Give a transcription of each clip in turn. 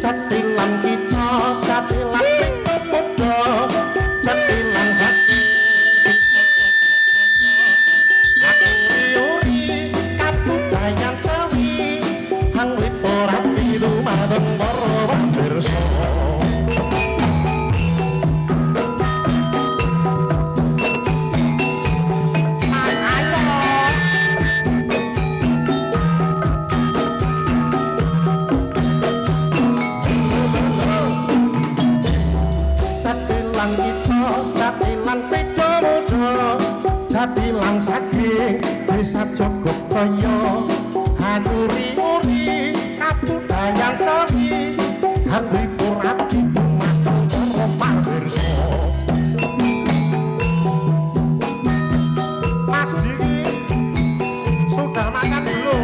Jadilan kita, jadilan kita muda, jadilan sakit. Aku riuri kabudayan Jawi, hang liporati dumadeng para pamirsa. Jadilan saking desa Jogokaya, aku riuri kabudayan Jawi, hang liporati dumadeng para pamirsa. Mas Diki sudah makan dulu.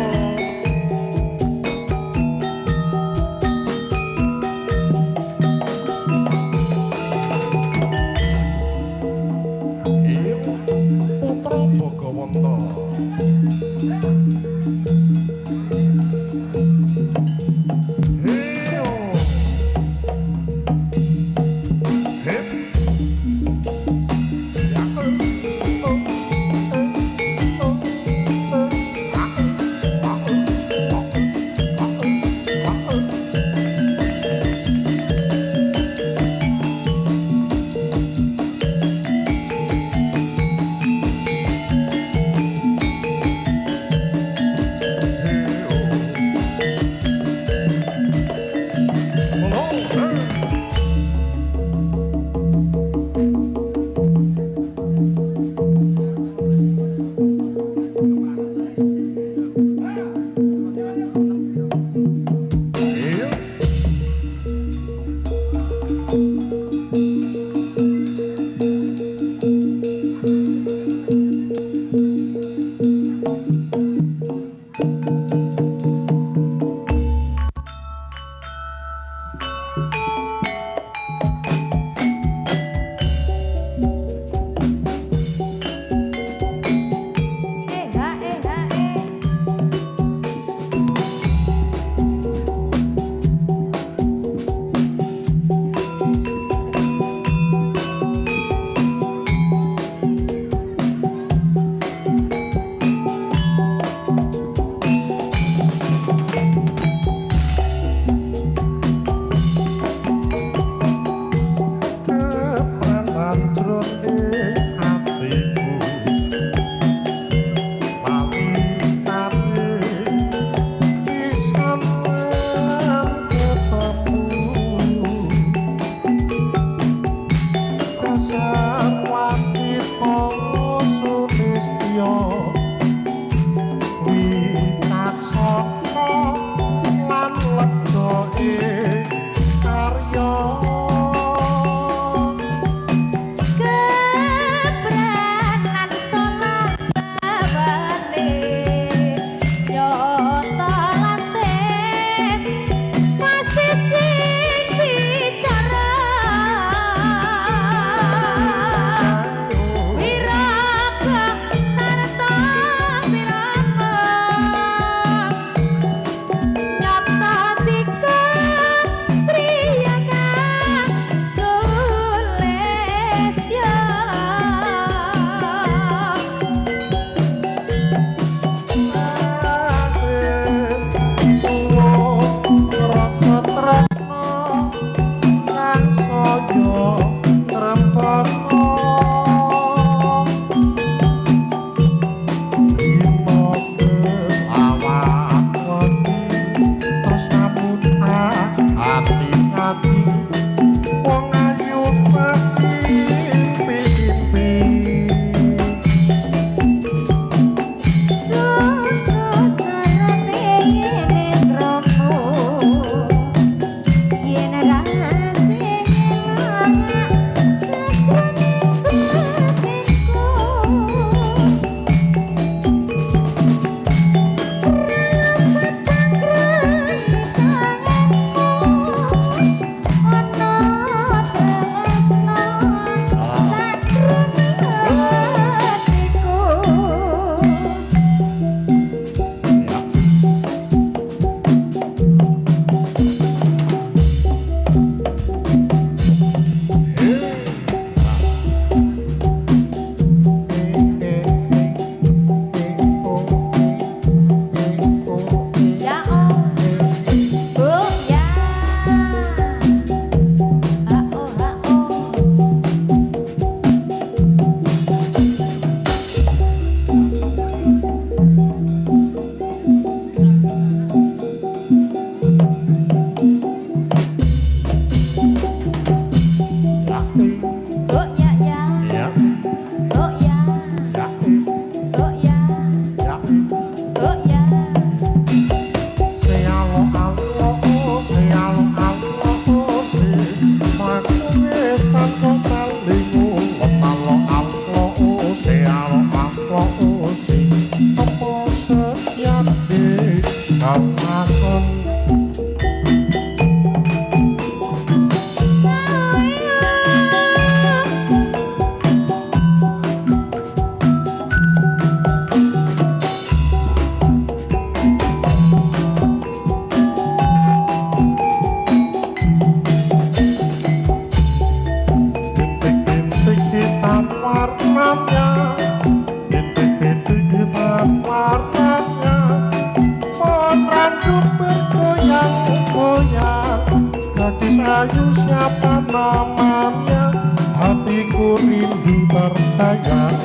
sayu siapa namanya, hatiku rindu terbayang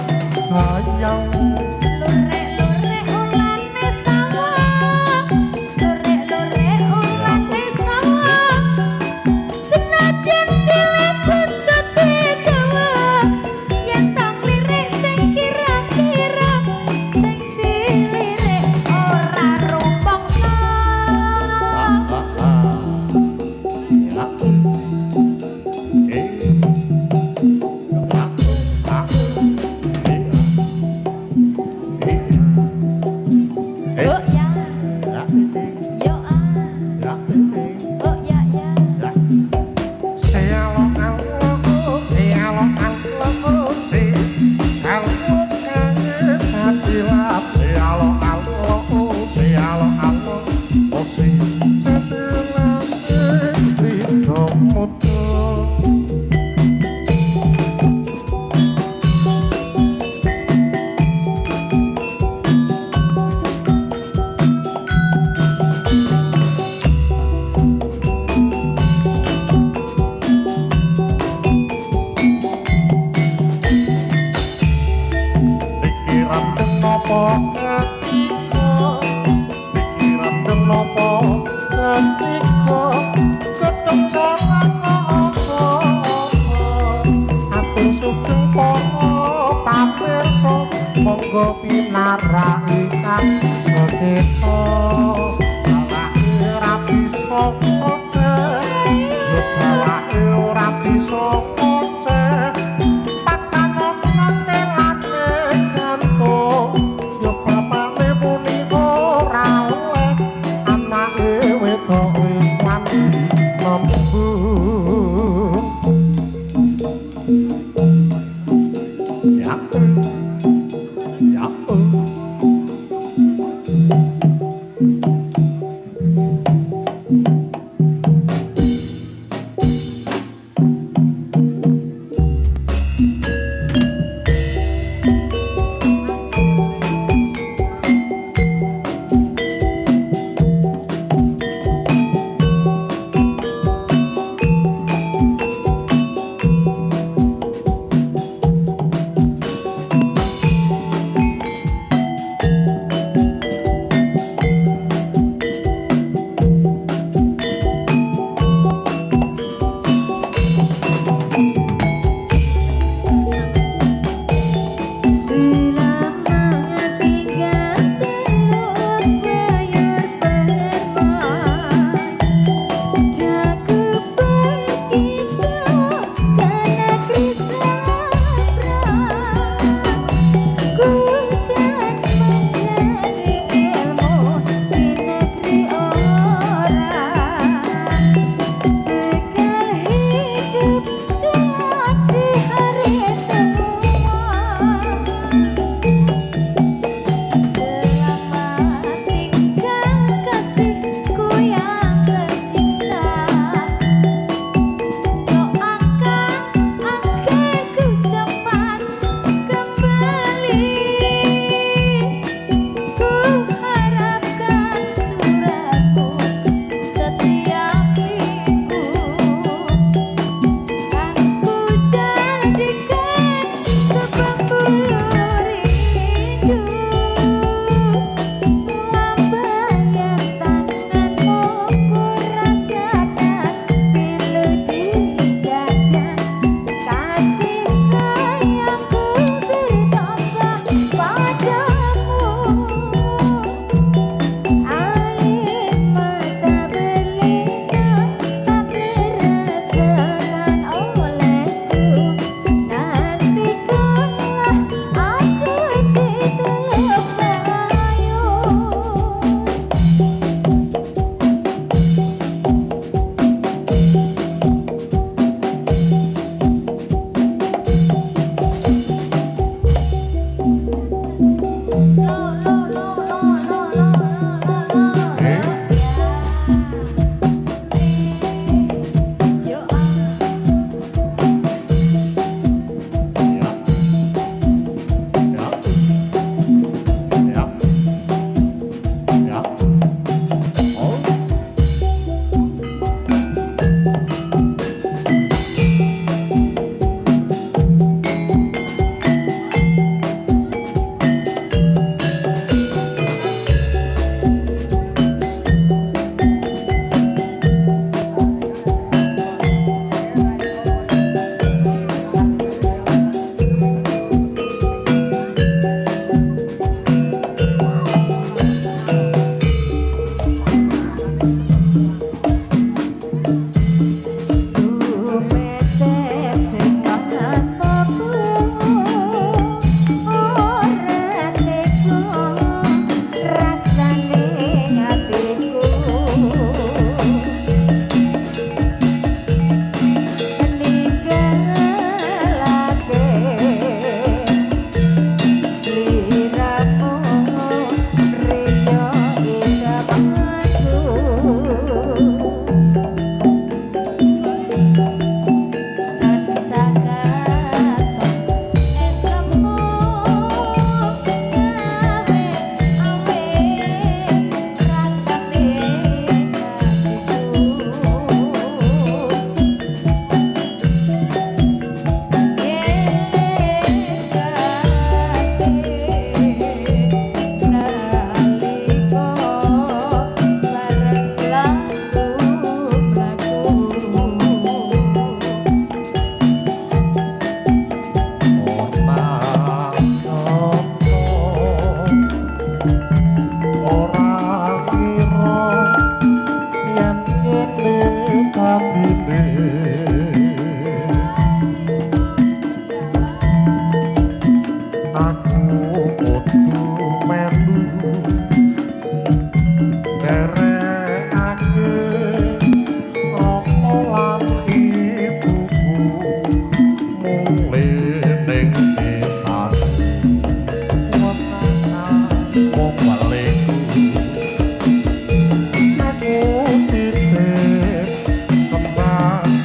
bayang. Lurek-lurek ulane sawah, lurek-lurek ulane sawah, senajan cilik buntut dawa, yen tak lirik sing kira-kira, sing dilirik ora rumangsa. Oh ya, yo ah, oh ya ya. Monggo pinarai kang sekeca jalake ora bisa kocek yo jalake ora bisa kocek pakanon telane gantung yo bapake muni ora oleh anake wedok wis wani lembut ya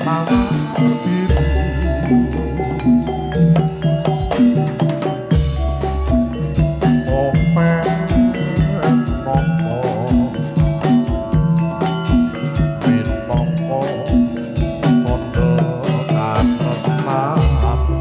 malah biru opet mongko bin mongko kondo katresnaku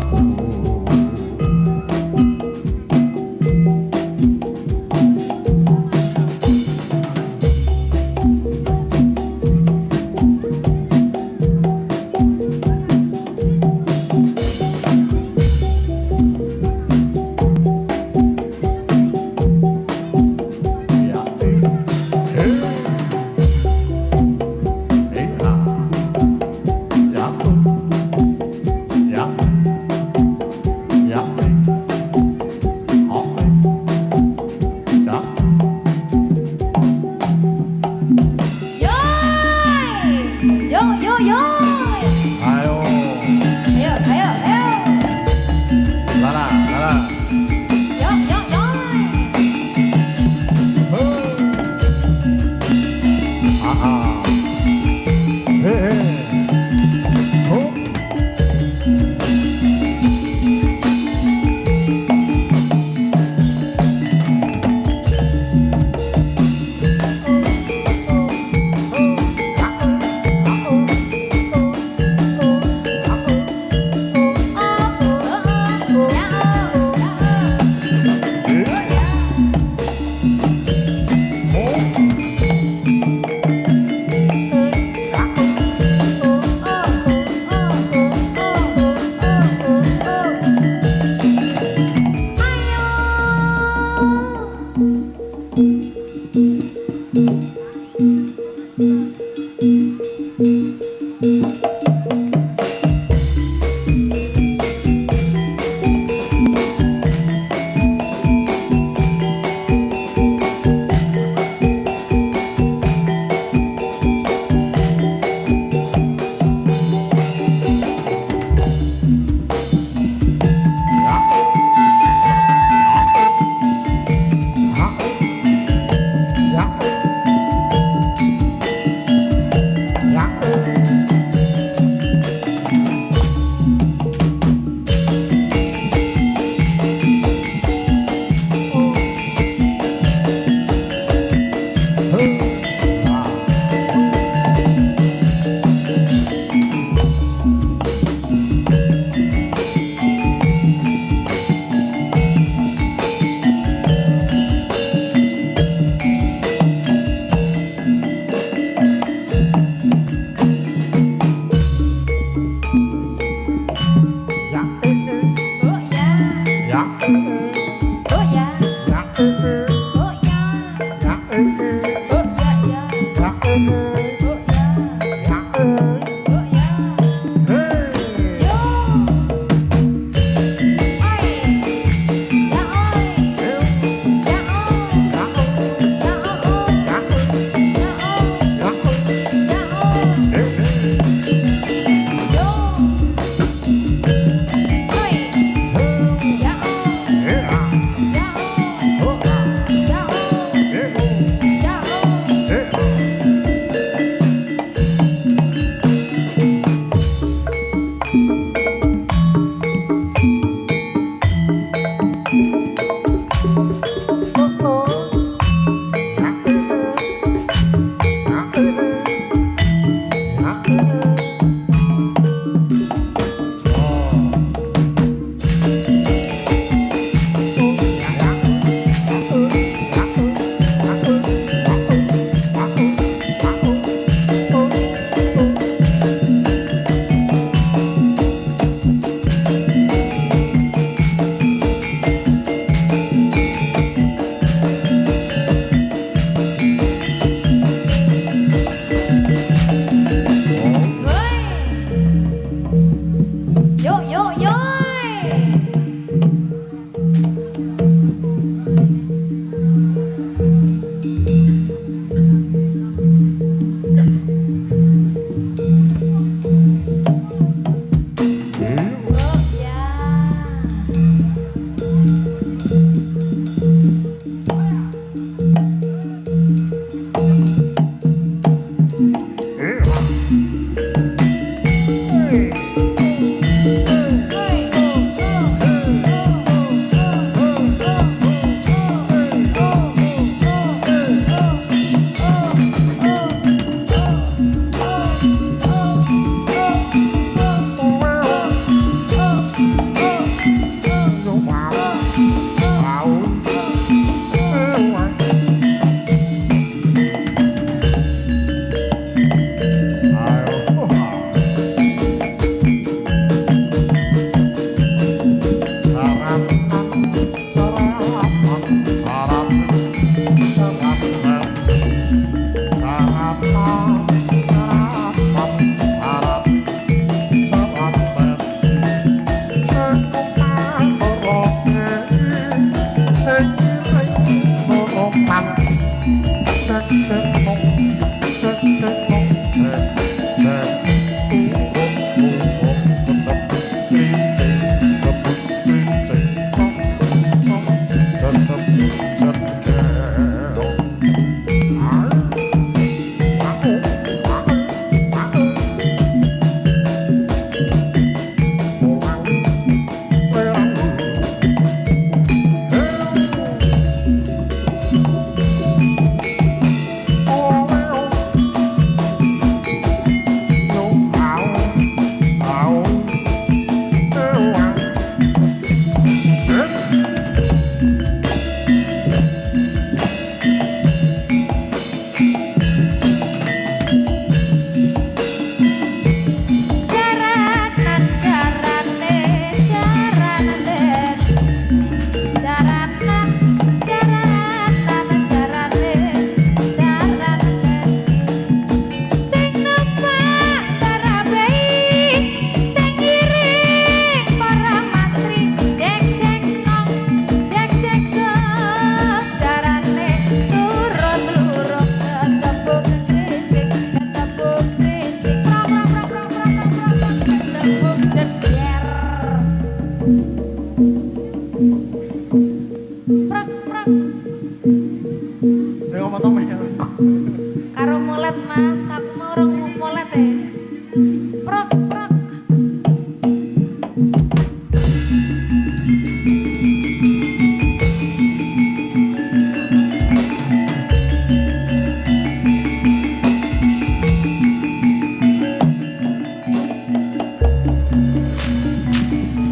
Prok prok.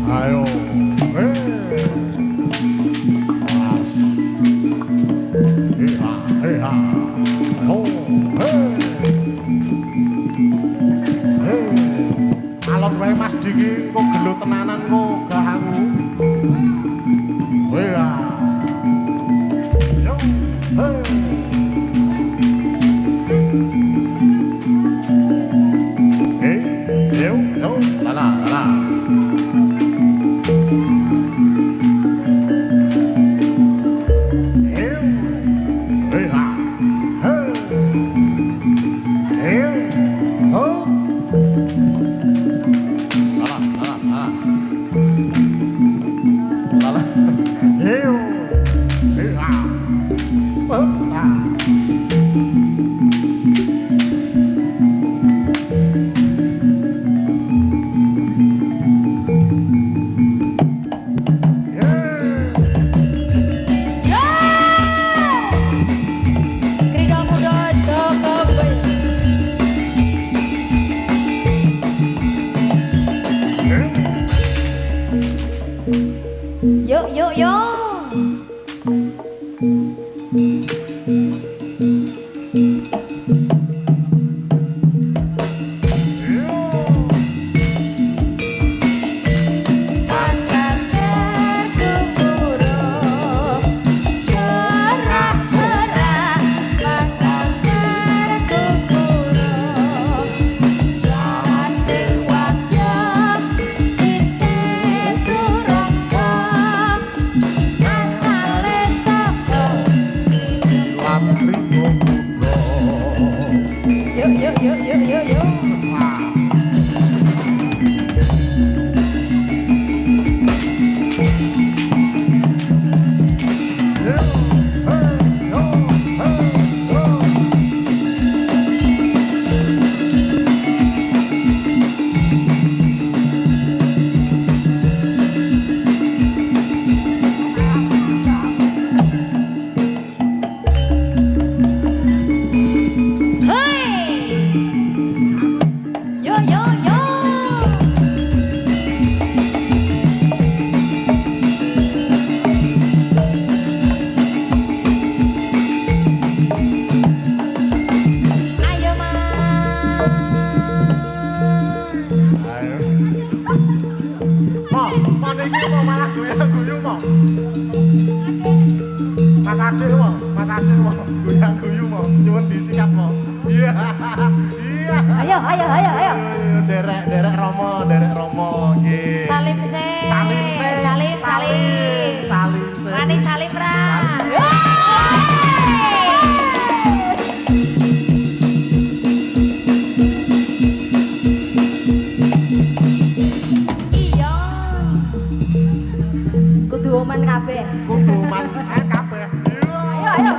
Ayo. Alon wae Mas Diki kok gelo tenanan kok gah aku. Weh. Yo. Yo, yo, lala, lala. Krida Muda Jokowi. Yuk yuk yuk. Yuk yuk yuk yuk yuk. Mas Ade mau guyu mau nyuwun disikat mau. Iya. Iya. Ayo. Derek Romo nggih. Salim se. Salim se. Salim se. Wani salim ra. Iya. Kudu oman kabeh. Kudu man kabeh. Ayo.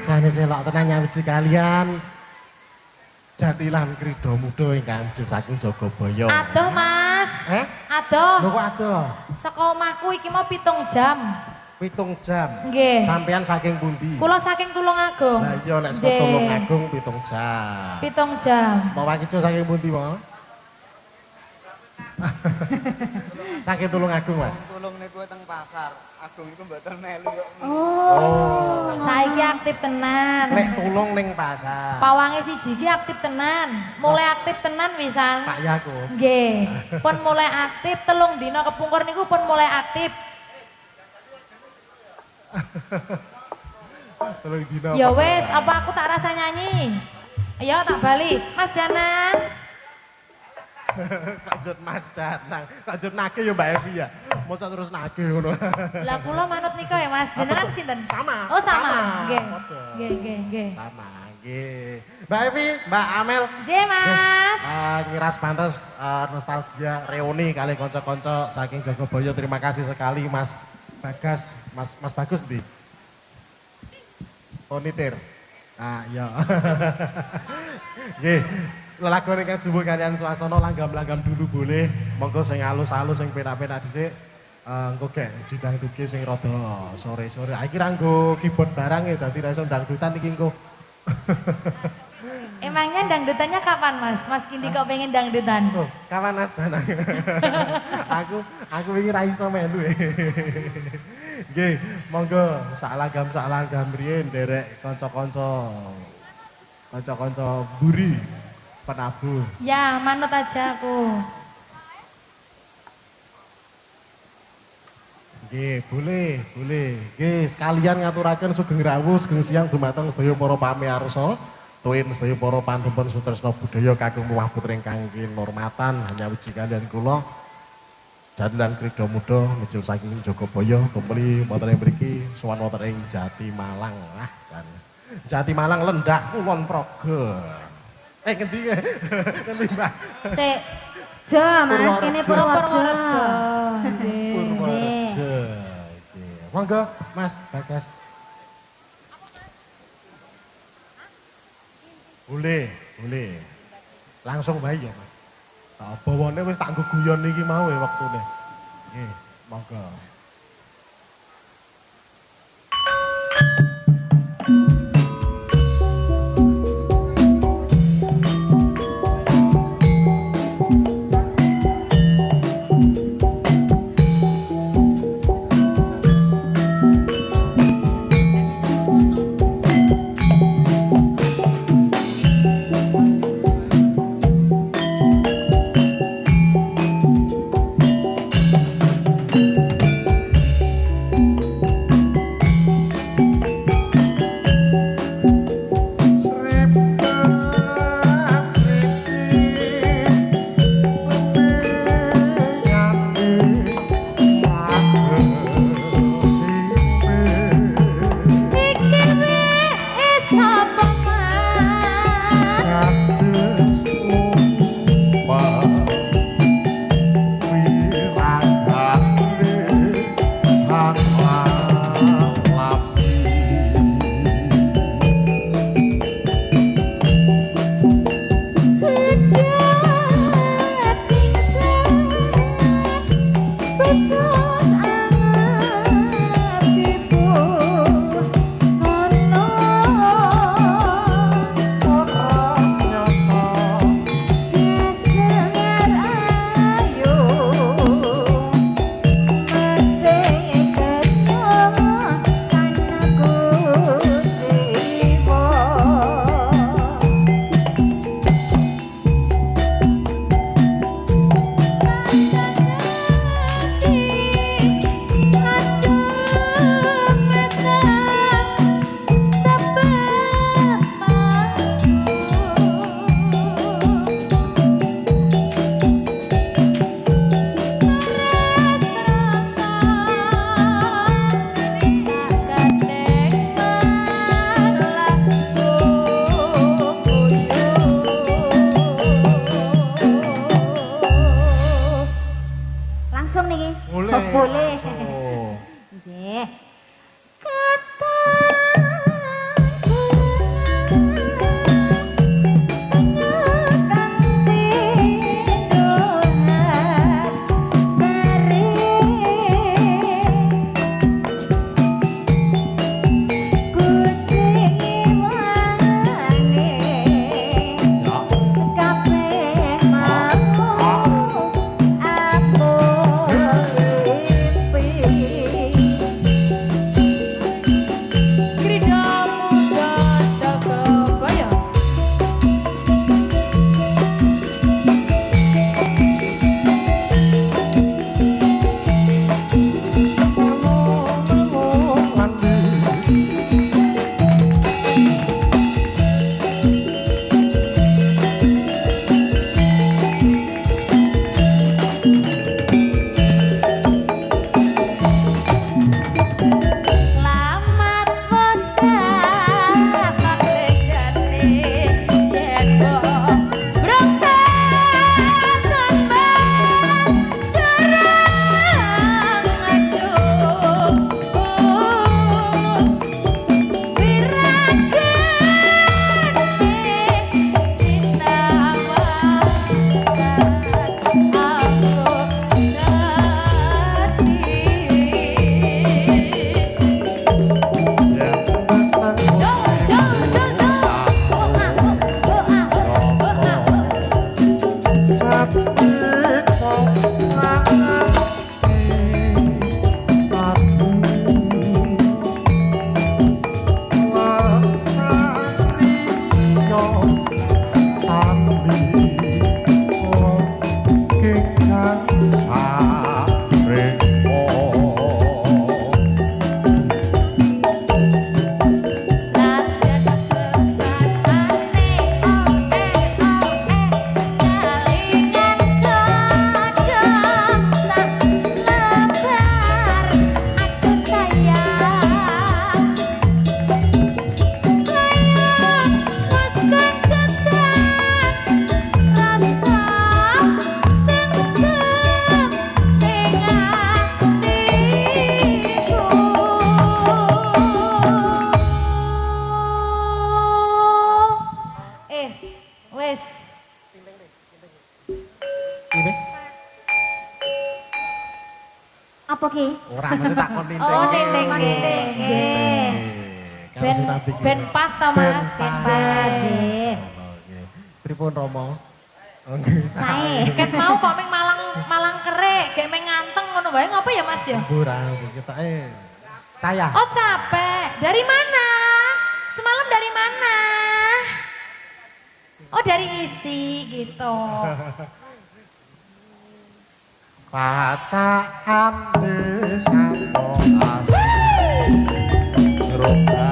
Jane selok tenan nyawiji kalian. Jatilan Krida Muda ingkang mujur saking Jogobaya. Adoh Mas. Lho Adoh. kok adoh? Saka omahku iki mau 7 jam. jam. Nggih. Sampean saking pundi? Kula saking Tulungagung. Lah iya nek saka Nggih. Tulungagung 7 jam. 7 jam. Mau wakico saking pundi, Mo? Saking Tulungagung, Mas. Tulung niku teng pasar. Agung iku mboten melu kok. Oh. Saiki aktif tenan. Nek tulung ning pasar. Pawange siji iki aktif tenan. Mulai aktif tenan wisan. Pak Yakub. Nggih. Pun mulai aktif telung dina kepungkur niku pun mulai aktif. Telung dina. Ya wis, apa aku tak rasa nyanyi? Ayo tak balik. Mas Danang. Kajut Mas Danang. Kajut nage ya Mbak Evi ya. Mosok terus nage ngono. Lah kula manut nika ya Mas. Jenengan sinten? Sama. Oh sama. Nggih. Padha. Nggih. Sama, nggih. Mbak Evi, Mbak Amel. Nggih, Mas. Ngiras pantes nostalgia reuni kali kanca-kanca saking Jogobaya. Terima kasih sekali Mas Bagas. Mas Bagus ndi? Oh nitir. Ah iya. Nggih. Lelagon ingkang jumbo kalian swasana langgam-langgam dulu boleh. Monggo sing halus-halus sing penak-penak dhisik. Engko gek didangduke sing rada sore-sore. Iki ra nggo keyboard barang ya dadi ra iso dangdutan iki engko. Emangnya dangdutannya kapan Mas? Mas Kindi kok pengen dangdutan? Oh, kapan Mas Danang? aku iki ra iso melu. Nggih, monggo sak langgam riyen nderek kanca-kanca. Kanca-kanca buri penabuh. Ya, manut aja aku. Nggih, boleh. Nggih, sekalian ngaturaken sugeng rawuh, sugeng siang dumateng sedaya para pamirsa. Tuwin sedaya para pandumpun sutresna budaya kakung muwah putri ingkang kinurmatan hanya wiji kalian kula. Jadilan Krida Muda mijil saking Jogobaya tumeli wonten ing mriki sowan wonten ing Jati Malang. Ah, jan. Jati Malang Lendah Kulon Praga. Ngendi? Ngendi, Mbak? Sik. Mas kene Purworejo. Nggih. Purworejo. Nggih. Monggo Mas Bagas. Boleh. Langsung bae ya, Mas. Tak bawane wis tak nggo guyon iki mau ya wektune. Nggih, monggo. niki. Ora mesti tak kon ninting. Oh, ninting Nggih. Nggih. Karo Ben, sinambi iki. ben pas ta Mas, Ben ben pas. jas. Nggih. Oh, nggih. Pripun Romo? Oh, nggih. Sae. Ket mau kok ming Malang Kerik, gek ming nganteng ngono wae ngopo ya Mas ya? Hiburan kita saya. Oh capek. Dari mana? Semalam dari mana? Oh dari isi gitu. Bacaan desano asih seroga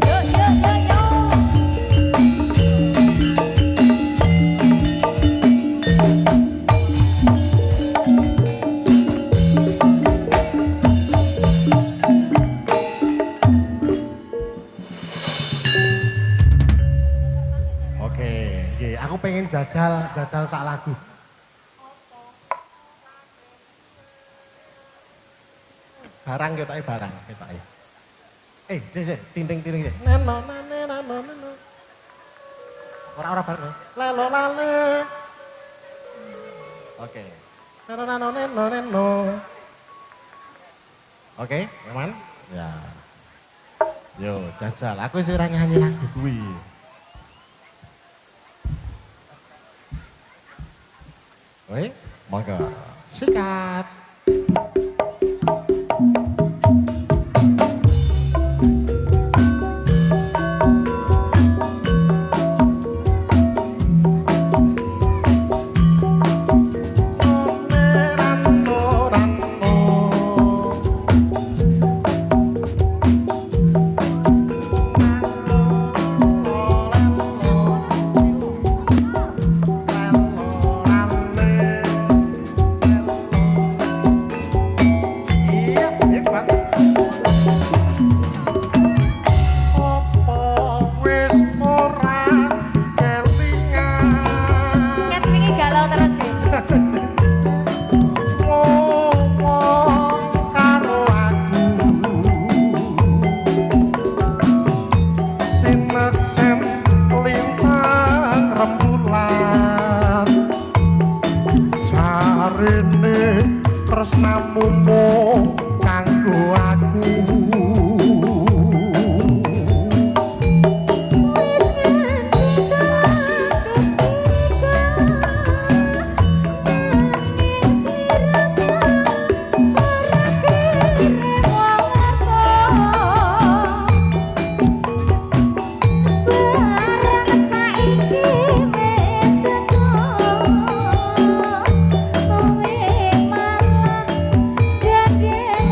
Yo yo yo yo. Oke, nggih, aku pengen jajal sak lagu. Barang ketoke barang ketoke. Sik, tinting-tinting sik. Neno nane nano neno. Ora bareng. Lelo lale. Oke. Neno nano neno neno. Oke, aman? Ya. Yo, jajal. Aku sih ora nyanyi lagu kuwi. Oi, monggo. Sikat. Ket wingi galau terus ya. Tresnamu kanggo aku. Jadi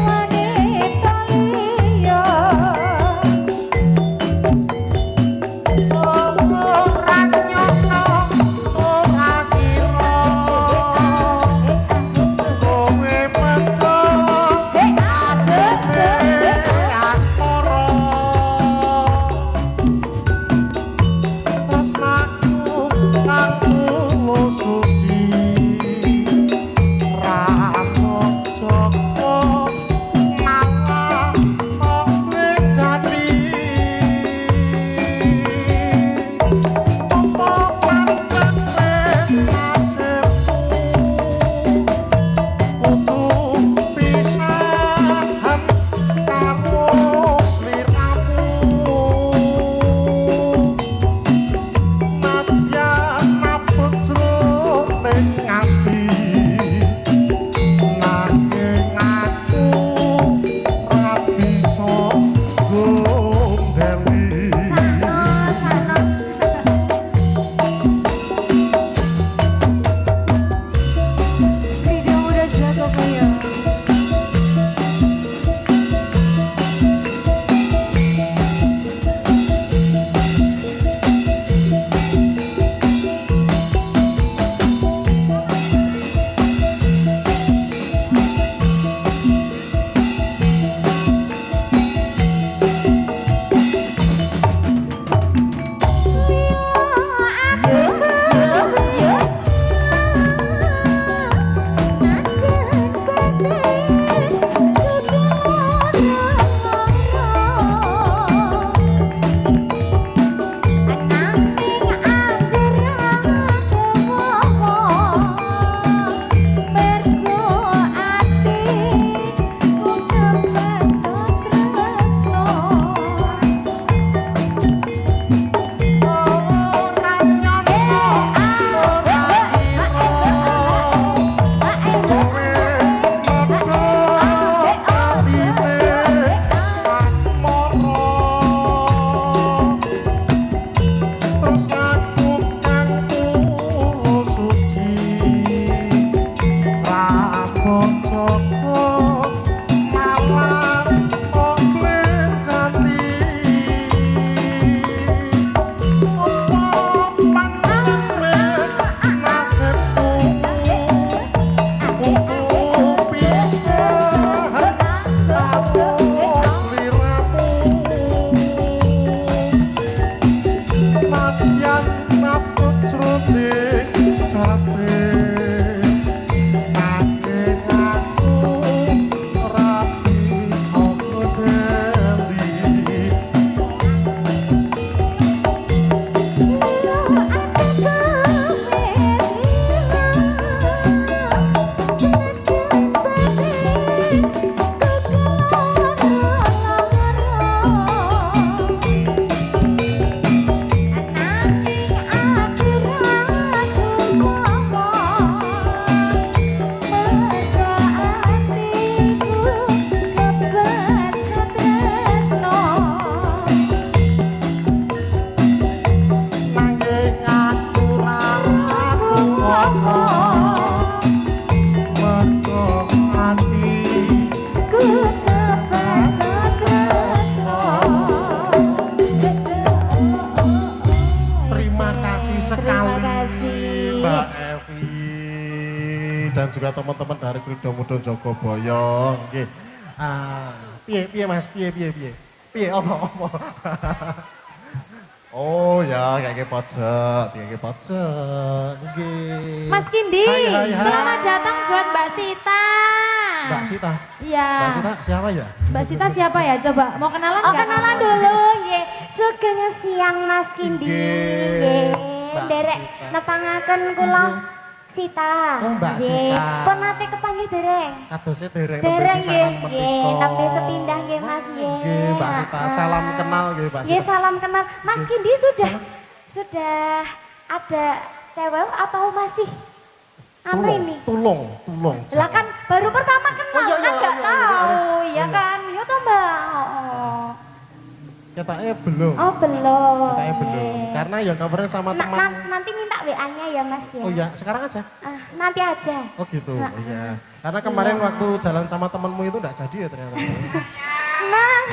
Terima kasih sekali Terima kasih. Mbak Evi dan juga teman-teman dari Krido Mudun Jogoboyo. Nggih. Piye Mas? Piye apa? Oh ya, kayak pojok, nggih. Mas Kindi, Hai. selamat datang buat Mbak Sita. Mbak Sita. Iya. Mbak Sita siapa ya? Mbak Sita siapa ya? Coba mau kenalan Oh nggak? kenalan dulu, nggih. Sugeng siang Mas Kindi. Nggih, Nggih. Mbak Derek Sita. nepangaken kula Sita. Oh, Mbak Nggih. Sita. Pun nate kepanggih dereng. Kadose dereng Dereng nembe pisanan nggih, menika. nggih. Nembe sepindah nggih Mas nggih. Nggih, Mbak Sita. Salam kenal nggih, Mbak Nggih, Sita. salam kenal. Mas Kindi sudah ada cewek atau masih anu ini? Tulung. Lah kan baru pertama kenal iya, kan nggak iya, tahu iya. ya kan? Iya toh Mbak. Oh. Ketake belum. Oh belum. Ketake belum. Karena ya kemarin sama teman. Nanti minta WA-nya ya Mas ya. Oh ya, sekarang aja. Nanti aja. Oh gitu. Oh iya. Karena kemarin waktu jalan sama temenmu itu enggak jadi ya ternyata. Nah.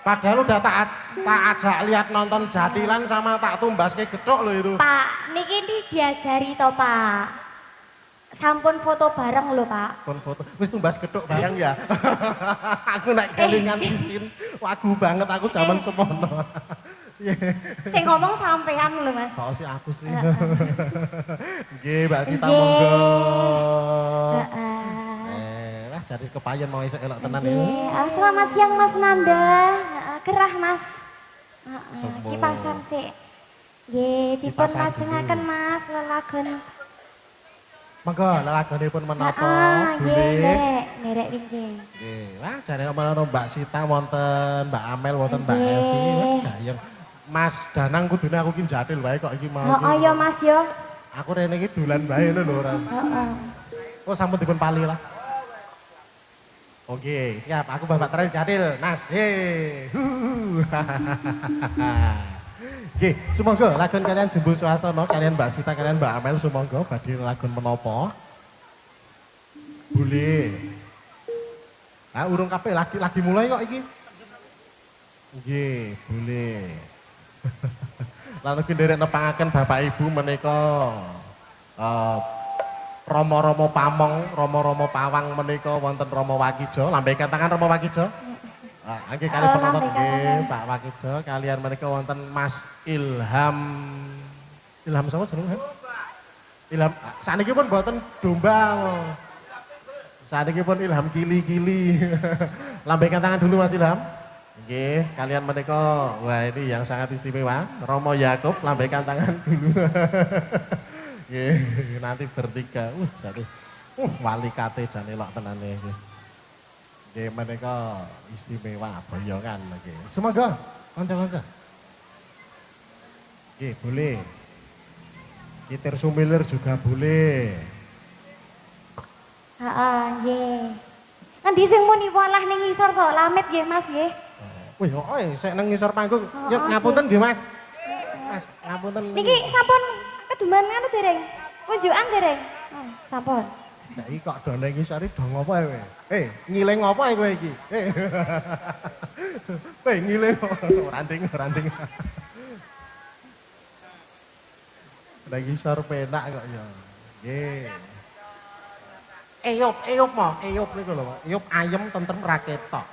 Padahal udah tak ajak lihat nonton Jadilan sama tak tumbas ke gedok loh itu. Pak, niki diajari toh Pak. Sampun foto bareng loh Pak. Pun foto, wis tumbas gedok bareng ya. Aku naik kelingan isin, wagu banget aku zaman semono. Saya ngomong sampean loh Mas. Kok sih aku sih. Nggih, Mbak Sita monggo. Wah jadi kepayen mau esok elok tenan ya. Selamat siang Mas Nanda. Gerah Mas. Semua. Kipasan sih. Nggih, dipun Kipasan lajengaken dulu. Mas lelagon. Monggo lelagonipun menapa, Nggih, Bule? nderek nggih. Nggih, wah jare nomor Mbak Sita wonten, Mbak Amel wonten, Mbak Nggih. Evi. Wah gayeng. Mas Danang kudune aku ki jadil wae kok iki mau. Oh iki. ya Mas yo. Aku rene iki dolan bae lho ora. Heeh. Oh sampun dipun pali lah. Oke, siap. Aku Bapak Tren Jadil. Nas. Oke, sumangga lagon kalian jembul suasana, kalian Mbak Sita, kalian Mbak Amel sumangga badhe lagon menapa? Boleh. Urung kabeh lagi mulai kok iki. Nggih, boleh. Lan ugi nderek nepangaken Bapak Ibu menika Romo-romo pamong, romo-romo pawang menika wonten Romo Wakijo, lambaikan tangan Romo Wakijo. Nggih kali penonton nggih Pak Wakijo, kalian menika wonten Mas Ilham. Ilham sapa jenenge? Ilham saniki pun mboten domba. Saniki pun Ilham kili-kili. Lambaikan tangan dulu Mas Ilham. Nggih, kalian menika wah ini yang sangat istimewa. Romo Yakub lambaikan tangan dulu. Nanti bertiga, jadi wali kate jane lok tenane iki. Nggih menika istimewa boyongan nggih. Semoga kanca-kanca. Nggih, boleh. Kitir sumilir juga boleh. Heeh, nggih. Ngendi sing muni walah ning ngisor to, lamit nggih Mas nggih. Wih, sik nang ngisor panggung. Yuk ngapunten nggih Mas. Mas, ngapunten. Niki sampun keduman anu dereng. Unjukan dereng. Sampun. Saiki kok do nang ngisor do ngopo kowe? Ngiling ngopo kowe iki? Ngiling. Randing. Nang ngisor penak kok ya. Nggih. Eyup mo, eyup niku lho. Eyup ayem tentrem ra ketok.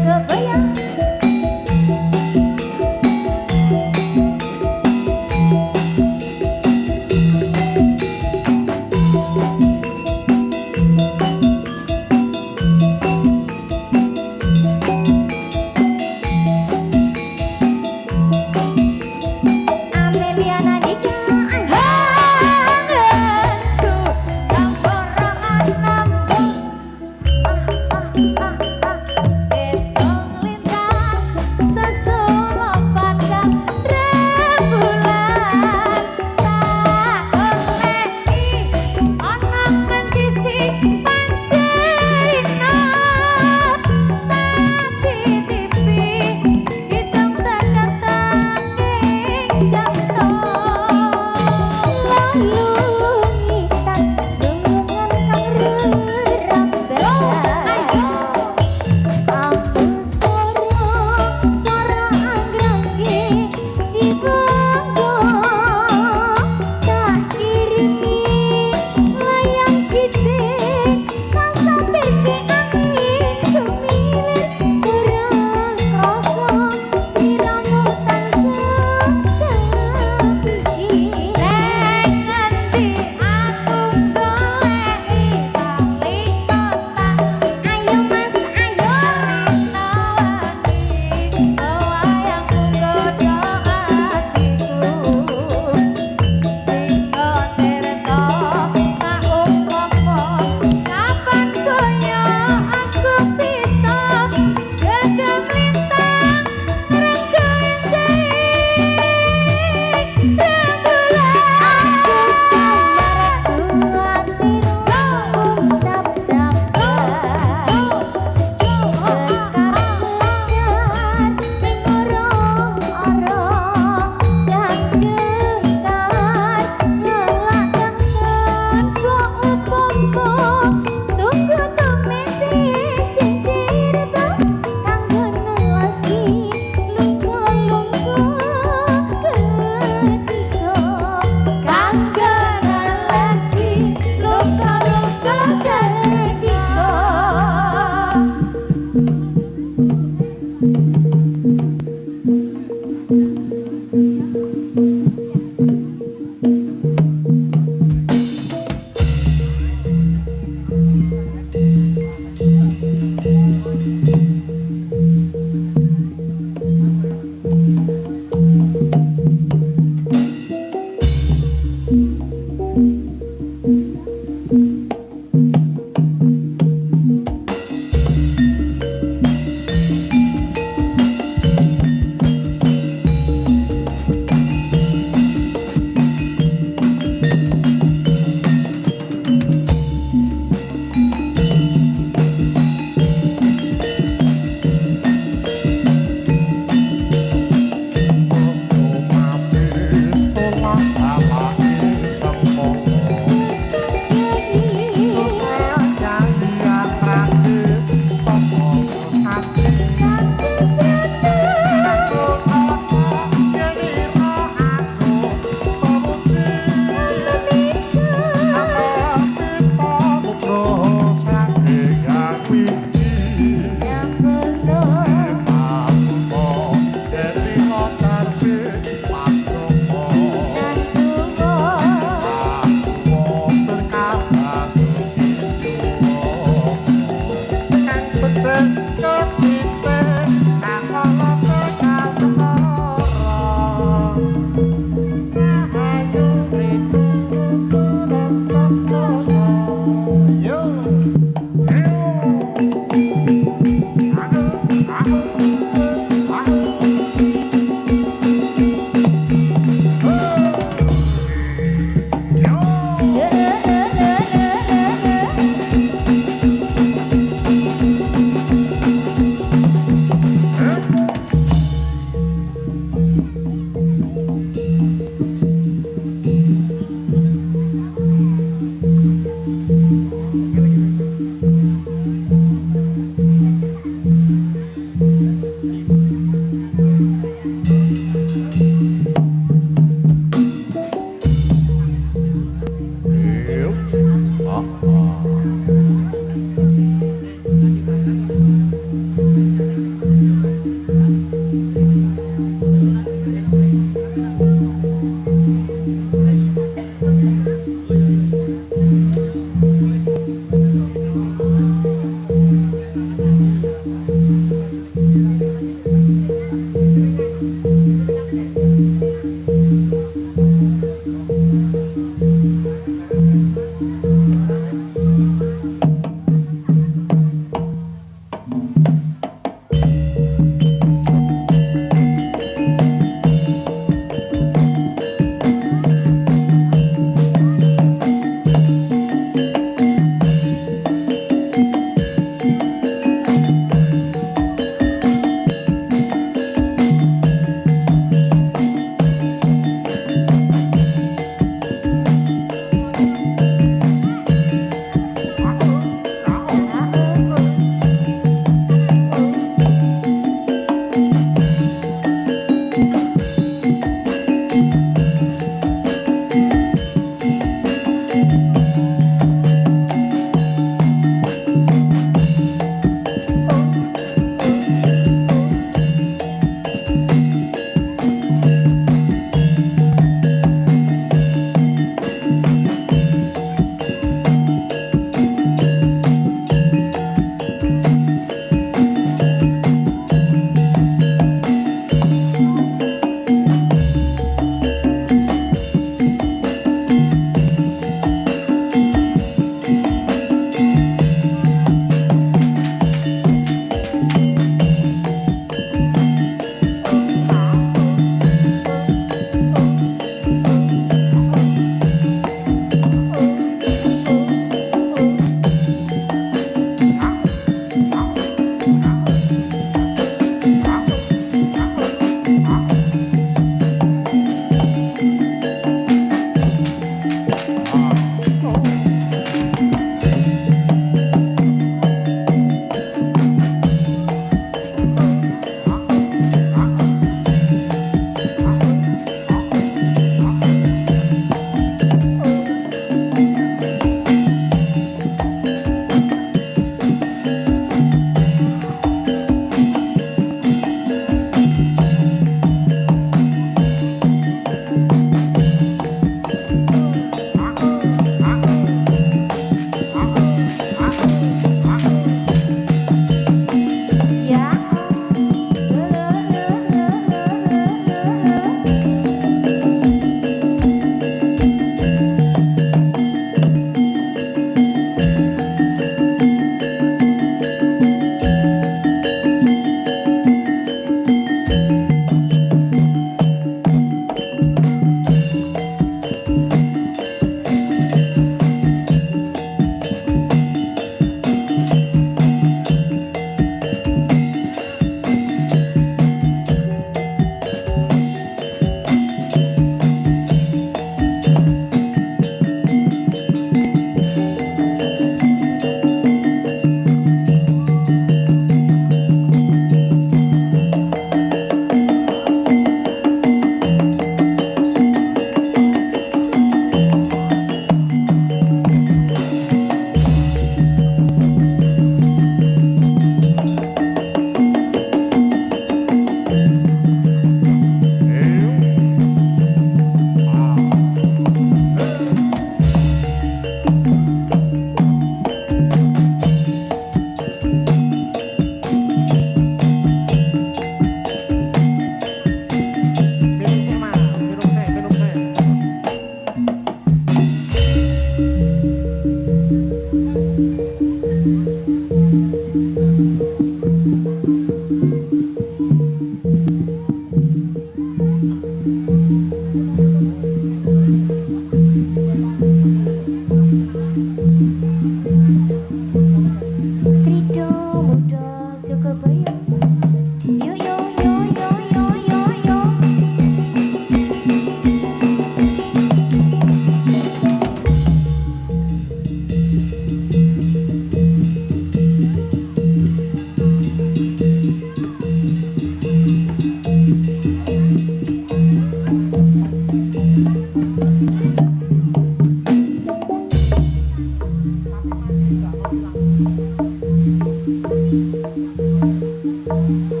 Thank